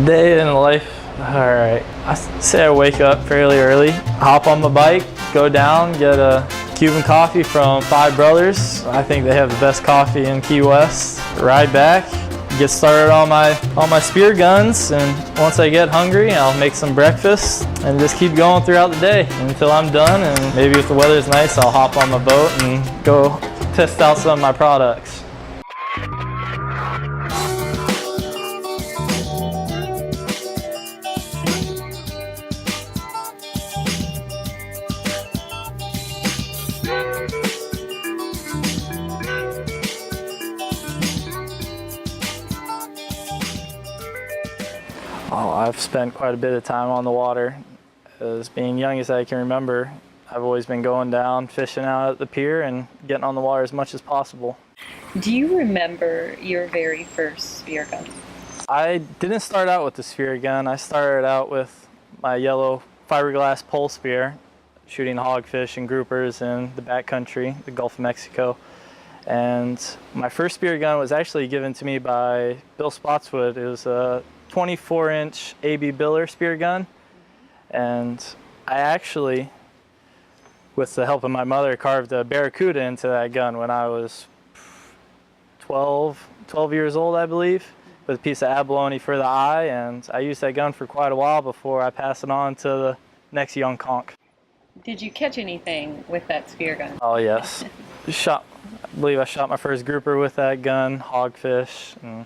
Day in the life. Alright, I say I wake up fairly early, hop on my bike, go down, get a Cuban coffee from Five Brothers. I think they have the best coffee in Key West. Ride back, get started on my spear guns, and once I get hungry, I'll make some breakfast and just keep going throughout the day until I'm done. And maybe if the weather's nice, I'll hop on my boat and go test out some of my products. Oh, I've spent quite a bit of time on the water. As being young as I can remember, I've always been going down, fishing out at the pier and getting on the water as much as possible. Do you remember your very first spear gun? I didn't start out with the spear gun. I started out with my yellow fiberglass pole spear, shooting hogfish and groupers in the backcountry, the Gulf of Mexico. And my first spear gun was actually given to me by Bill Spotswood. It was a 24-inch AB Biller spear gun, and I actually, with the help of my mother, carved a barracuda into that gun when I was 12 years old, I believe, with a piece of abalone for the eye, and I used that gun for quite a while before I passed it on to the next young conch. Did you catch anything with that spear gun? Oh yes, I believe I shot my first grouper with that gun, hogfish, and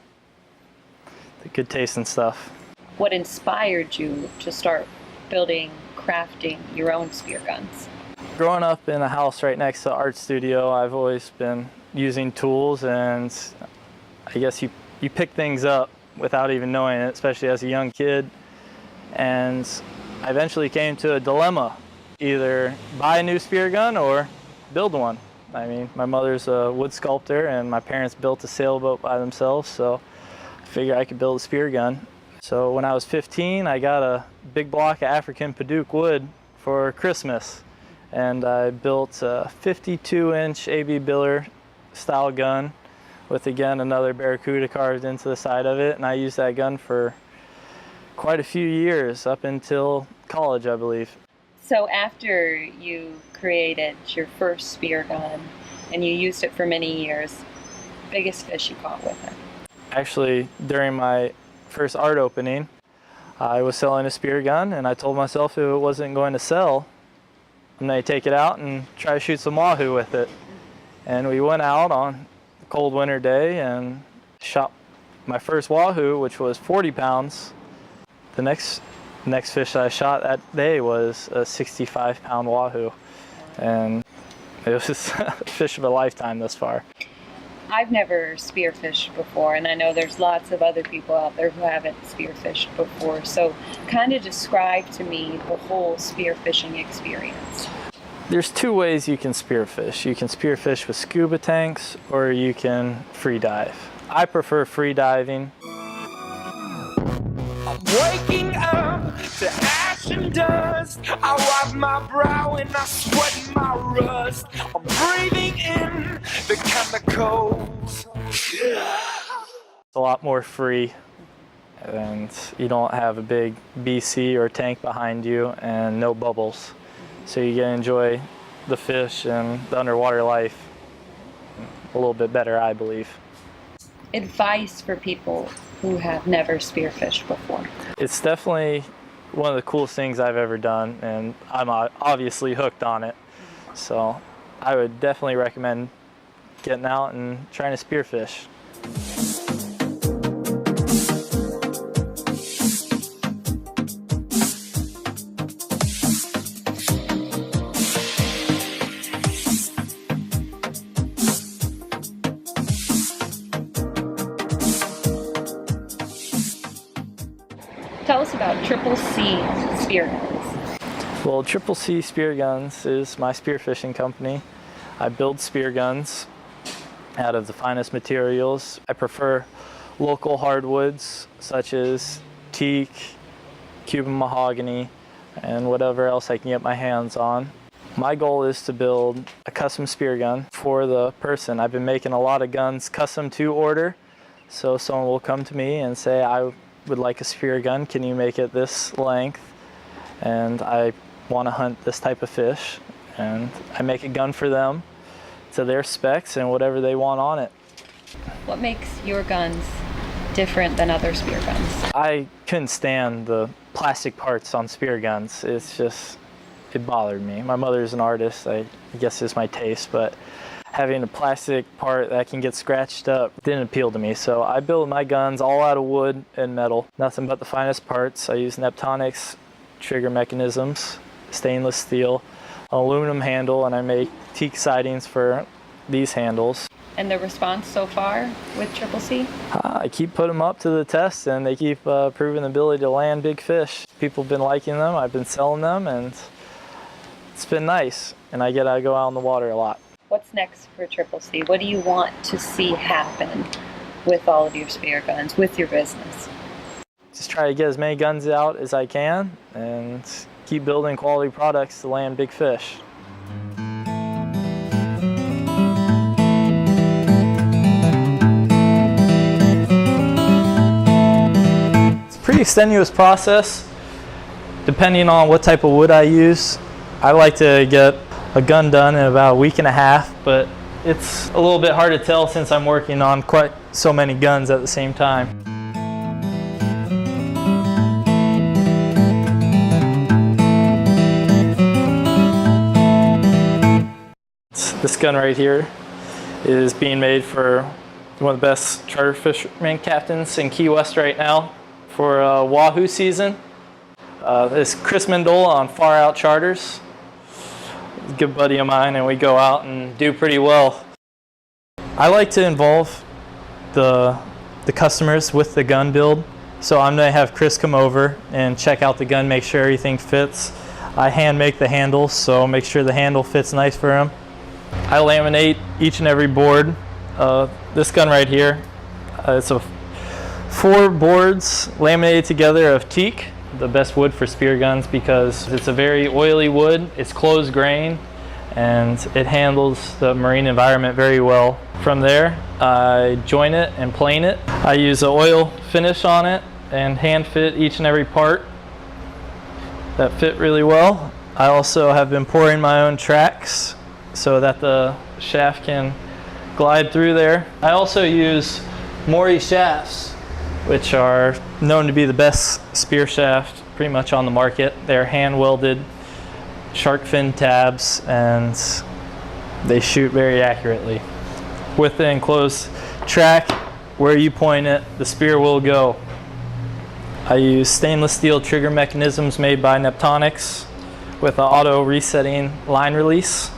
good tasting stuff. What inspired you to start building, crafting your own spear guns? Growing up in a house right next to the art studio, I've always been using tools, and I guess you pick things up without even knowing it, especially as a young kid. And I eventually came to a dilemma, either buy a new spear gun or build one. I mean, my mother's a wood sculptor and my parents built a sailboat by themselves, so I figured I could build a spear gun. So when I was 15, I got a big block of African Paduke wood for Christmas, and I built a 52-inch AB Biller style gun with, again, another barracuda carved into the side of it, and I used that gun for quite a few years, up until college, I believe. So after you created your first spear gun and you used it for many years, biggest fish you caught with it? Actually, during my first art opening, I was selling a spear gun, and I told myself if it wasn't going to sell, I'm going to take it out and try to shoot some wahoo with it. And we went out on a cold winter day and shot my first wahoo, which was 40 pounds. The next fish I shot that day was a 65-pound wahoo, and it was a fish of a lifetime thus far. I've never spearfished before, and I know there's lots of other people out there who haven't spearfished before, so kind of describe to me the whole spearfishing experience. There's two ways you can spearfish. You can spearfish with scuba tanks, or you can free dive. I prefer free diving. I'm waking up to ash and dust. I wipe my brow and I sweat my rust. I'm breathing in the chemicals. It's a lot more free, and you don't have a big BC or tank behind you and no bubbles. So you can enjoy the fish and the underwater life a little bit better, I believe. Advice for people who have never spearfished before? It's definitely one of the coolest things I've ever done, and I'm obviously hooked on it. So I would definitely recommend getting out and trying to spearfish. Tell us about Triple C Spear Guns. Well, Triple C Spear Guns is my spearfishing company. I build spear guns out of the finest materials. I prefer local hardwoods such as teak, Cuban mahogany, and whatever else I can get my hands on. My goal is to build a custom spear gun for the person. I've been making a lot of guns custom to order, so someone will come to me and say, I would like a spear gun. Can you make it this length? And I want to hunt this type of fish. And I make a gun for them to their specs and whatever they want on it. What makes your guns different than other spear guns? I couldn't stand the plastic parts on spear guns. It's just, it bothered me. My mother's an artist, I guess it's my taste, but having a plastic part that can get scratched up didn't appeal to me. So I build my guns all out of wood and metal, nothing but the finest parts. I use Neptonics trigger mechanisms, stainless steel, an aluminum handle, and I make teak sidings for these handles. And the response so far with Triple C? I keep putting them up to the test, and they keep proving the ability to land big fish. People have been liking them, I've been selling them, and it's been nice. And I get to go out in the water a lot. What's next for Triple C? What do you want to see happen with all of your spear guns, with your business? Just try to get as many guns out as I can and keep building quality products to land big fish. It's a pretty extenuous process depending on what type of wood I use. I like to get a gun done in about a week and a half, but it's a little bit hard to tell since I'm working on quite so many guns at the same time. This gun right here is being made for one of the best charter fisherman captains in Key West right now for wahoo season. This Chris Mendola on Far Out Charters. He's a good buddy of mine, and we go out and do pretty well. I like to involve the customers with the gun build, so I'm going to have Chris come over and check out the gun, make sure everything fits. I hand make the handles, so make sure the handle fits nice for him. I laminate each and every board. This gun right here, it's 4 boards laminated together of teak, the best wood for spear guns because it's a very oily wood, it's closed grain, and it handles the marine environment very well. From there, I join it and plane it. I use an oil finish on it and hand fit each and every part that fit really well. I also have been pouring my own tracks so that the shaft can glide through there. I also use Mori shafts, which are known to be the best spear shaft pretty much on the market. They're hand welded shark fin tabs, and they shoot very accurately. With the enclosed track, where you point it, the spear will go. I use stainless steel trigger mechanisms made by Neptonics with an auto resetting line release.